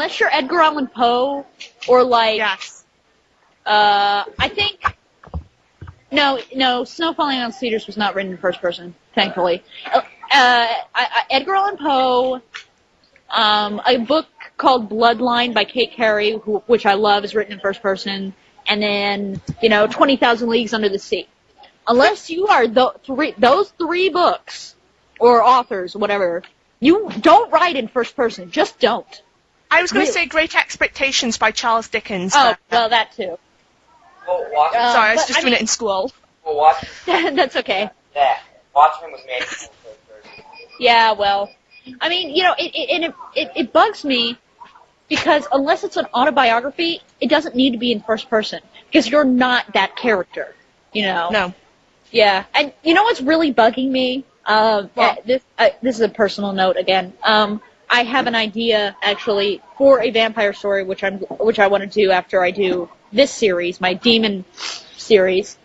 unless you're Edgar Allan Poe or like, Yes. I think no, Snow Falling on Cedars was not written in first person, thankfully. Edgar Allan Poe, a book called Bloodline by Kate Carey, which I love, is written in first person, and then 20,000 Leagues Under the Sea. Unless you are those three books or authors, whatever, you don't write in first person. Just don't. I was going to say Great Expectations by Charles Dickens. Oh, well, that too. Well, Sorry, I was just doing it in school. Well, Watchmen. That's okay. That Watchmen was made in first person. Yeah, well, I mean, it bugs me because unless it's an autobiography, it doesn't need to be in first person because you're not that character, No. Yeah, and you know what's really bugging me? This is a personal note again. I have an idea actually for a vampire story, which I want to do after I do this series, my demon series.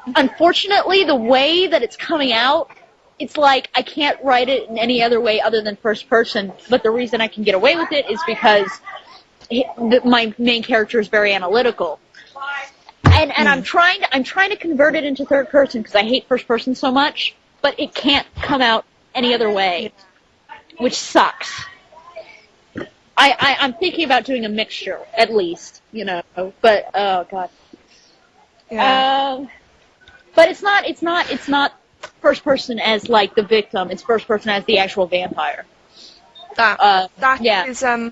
Unfortunately, the way that it's coming out, it's like I can't write it in any other way other than first person. But the reason I can get away with it is because my main character is very analytical, and I'm trying to convert it into third person because I hate first person so much. But it can't come out any other way, which sucks. I'm thinking about doing a mixture at least, But oh god. Yeah. But it's not first person as like the victim. It's first person as the actual vampire. That yeah. is I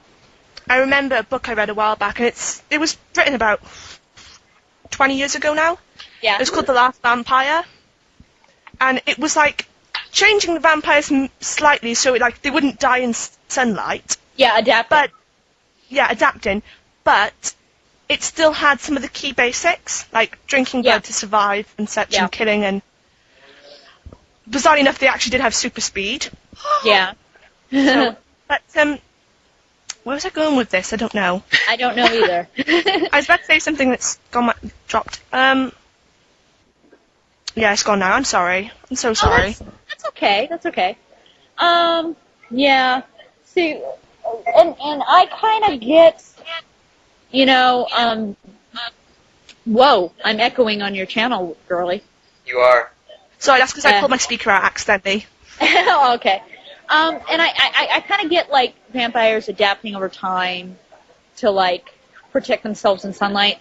remember a book I read a while back, and it was written about 20 years ago now. Yeah. It was called The Last Vampire, and it was like changing the vampires slightly so they wouldn't die in sunlight. Yeah, adapting. But it still had some of the key basics, like drinking blood to survive and such, and killing, and bizarrely enough, they actually did have super speed. Yeah. So, but where was I going with this? I don't know. I don't know either. I was about to say something that's dropped. Yeah, it's gone now. I'm sorry. I'm so sorry. That's okay. That's okay. Yeah. See, and I kind of get, whoa, I'm echoing on your channel, girly. You are. Sorry, that's because I pulled my speaker out accidentally. Oh, okay. And I kind of get, like, vampires adapting over time to, like, protect themselves in sunlight.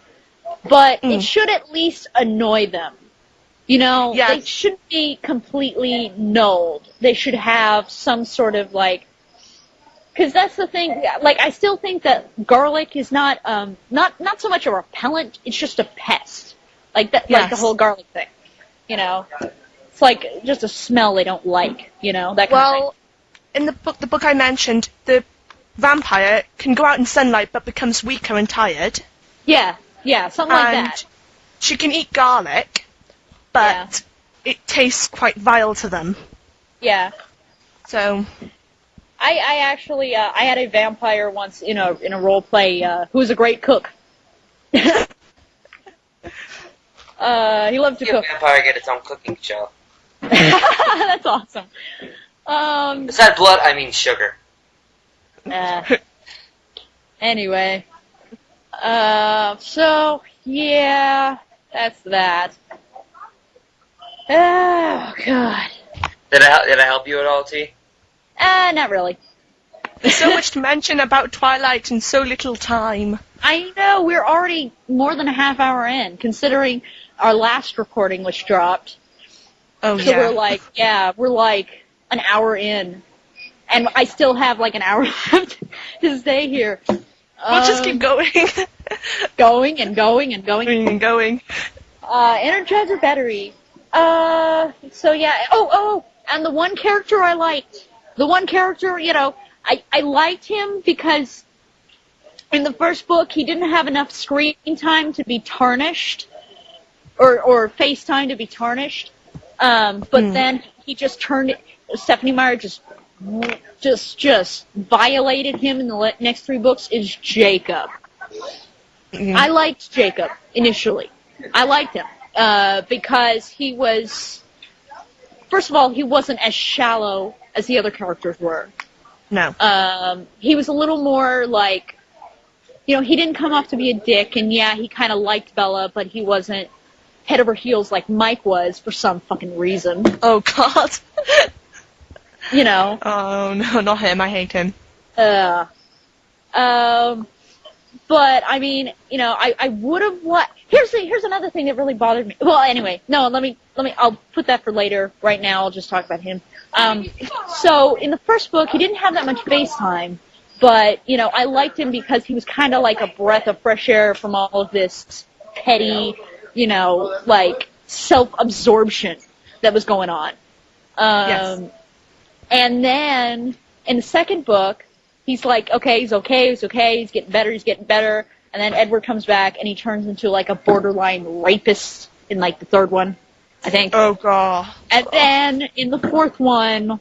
But it should at least annoy them. They shouldn't be completely nulled. They should have some sort of, like... Because that's the thing, like, I still think that garlic is not so much a repellent, it's just a pest. Like the whole garlic thing. It's like just a smell they don't like, that kind of thing. Well, in the book I mentioned, the vampire can go out in sunlight but becomes weaker and tired. Yeah, something like that. She can eat garlic, but it tastes quite vile to them. Yeah. So... I actually, I had a vampire once in a role play, who was a great cook. He loved to cook. Vampire get its own cooking show. That's awesome. Besides blood, I mean sugar. Anyway. So, yeah, that's that. Oh, God. Did I help you at all, T? Not really. There's so much to mention about Twilight in so little time. I know, we're already more than a half hour in, considering our last recording which dropped. Oh, so we're like an hour in. And I still have like an hour left to stay here. We'll just keep going. Going and going and going. And going. Energizer battery. So yeah, and the one character I liked. The one character, I liked him because in the first book he didn't have enough screen time to be tarnished, or face time to be tarnished. But then he just turned it. Stephanie Meyer just violated him in the next three books. Is Jacob. I liked Jacob initially. I liked him because he was. First of all, he wasn't as shallow as the other characters were. No. He was a little more like, he didn't come off to be a dick, and yeah, he kind of liked Bella, but he wasn't head over heels like Mike was for some fucking reason. Oh, God. Oh, no, not him. I hate him. But, I mean, I would have here's another thing that really bothered me. Well, anyway, no, I'll put that for later. Right now, I'll just talk about him. So, in the first book, he didn't have that much face time, but, I liked him because he was kind of like a breath of fresh air from all of this petty, self-absorption that was going on. Yes. And then, in the second book, he's like, he's getting better, and then Edward comes back, and he turns into, like, a borderline rapist in, like, the third one, I think. Oh, God. And then, in the fourth one,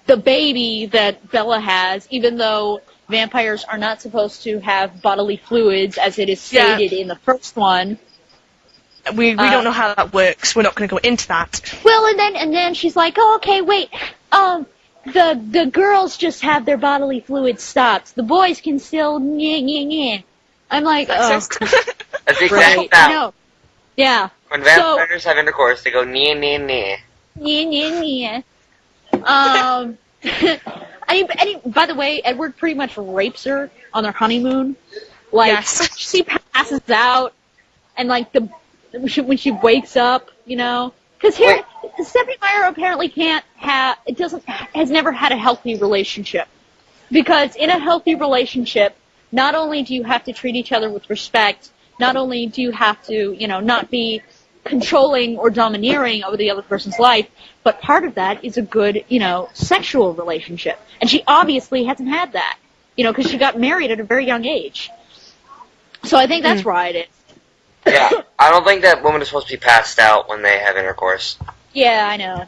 the baby that Bella has, even though vampires are not supposed to have bodily fluids, as it is stated in the first one. We don't know how that works. We're not going to go into that. Well, and then she's like, wait, the girls just have their bodily fluids stopped. The boys can still I'm like, That's the exact right. sound. No. Yeah. When vampires have intercourse, they go By the way, Edward pretty much rapes her on their honeymoon. Like, she passes out, and like when she wakes up, because here Stephenie Meyer apparently has never had a healthy relationship. Because in a healthy relationship, not only do you have to treat each other with respect, not only do you have to, not be controlling or domineering over the other person's life, but part of that is a good, sexual relationship. And she obviously hasn't had that, because she got married at a very young age. So I think that's why it is. Yeah, I don't think that woman is supposed to be passed out when they have intercourse. Yeah, I know.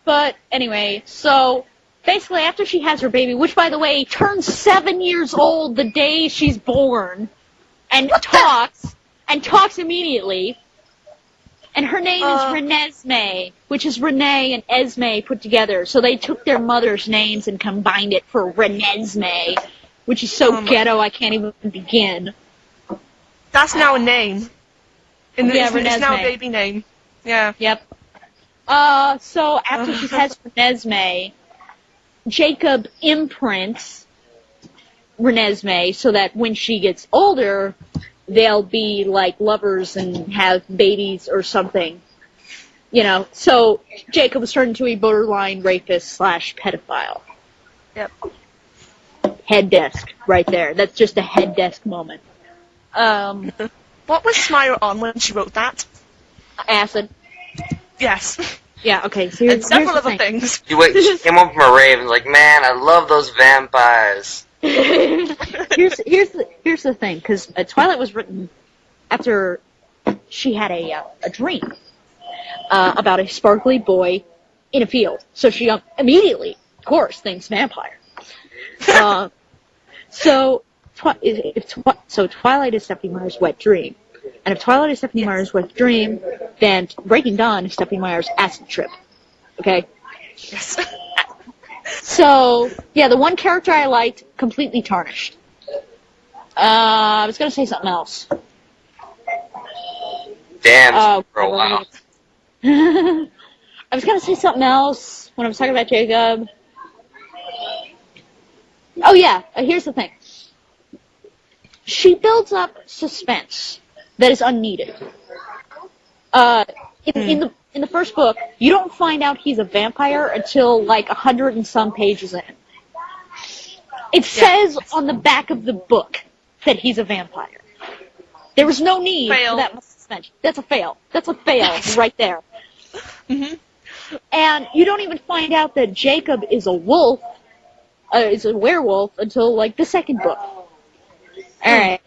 But anyway, so basically after she has her baby, which by the way turns 7 years old the day she's born, and talks immediately, and her name is Renesmee, which is Renee and Esme put together. So they took their mother's names and combined it for Renesmee, which is so ghetto I can't even begin. That's now a name. It's now a Renesmee. baby name. Yeah. Yep. So after she has Renesmee, Jacob imprints Renesmee so that when she gets older, they'll be like lovers and have babies or something. So Jacob was turned into a borderline rapist / pedophile. Yep. Head desk, right there. That's just a head desk moment. What was Smyra on when she wrote that? Acid. Yes. Yeah, okay, so and several other things. She came home from a rave and was like, man, I love those vampires. Here's the thing, because Twilight was written after she had a dream about a sparkly boy in a field. So she immediately, of course, thinks vampire. So Twilight is Stephenie Meyer's wet dream. And if Twilight is Stephenie Meyer's wet dream, then Breaking Dawn is Stephenie Meyer's acid trip. Okay? Yes. So, yeah, the one character I liked, completely tarnished. I was going to say something else. Damn, for a while. I was going to say something else when I was talking about Jacob. Oh, yeah, here's the thing. She builds up suspense that is unneeded. In the first book, you don't find out he's a vampire until like 100 and some pages in. It says on the back of the book that he's a vampire. There was no need for that much suspense. That's a fail. That's a fail right there. Mm-hmm. And you don't even find out that Jacob is a wolf, is a werewolf until like the second book. All right.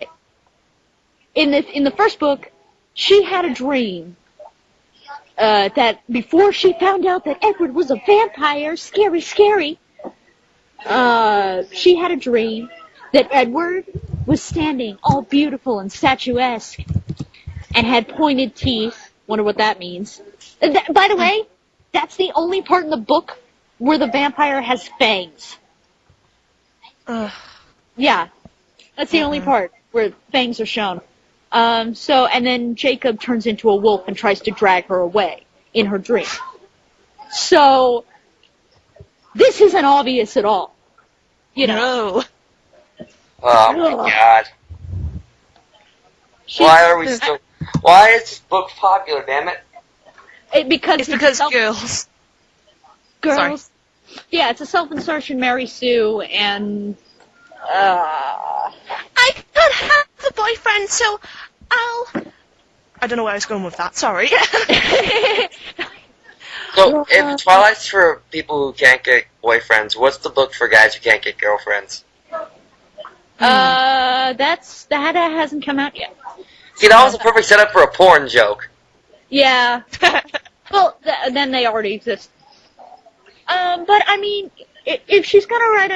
In the first book, she had a dream that before she found out that Edward was a vampire, scary, she had a dream that Edward was standing all beautiful and statuesque and had pointed teeth. Wonder what that means. By the way, that's the only part in the book where the vampire has fangs. Yeah, that's the only part where fangs are shown. And then Jacob turns into a wolf and tries to drag her away in her dream. So, this isn't obvious at all. You know. No. Oh my god. Why are we still... Why is this book popular, damn it? It's because girls. Girls. Sorry. Yeah, it's a self-insertion Mary Sue, and... I could have a boyfriend, so I don't know where I was going with that, sorry. So, if Twilight's for people who can't get boyfriends, what's the book for guys who can't get girlfriends? That hasn't come out yet. See, that was a perfect setup for a porn joke. Yeah. Well, then they already exist. But I mean, if she's gonna write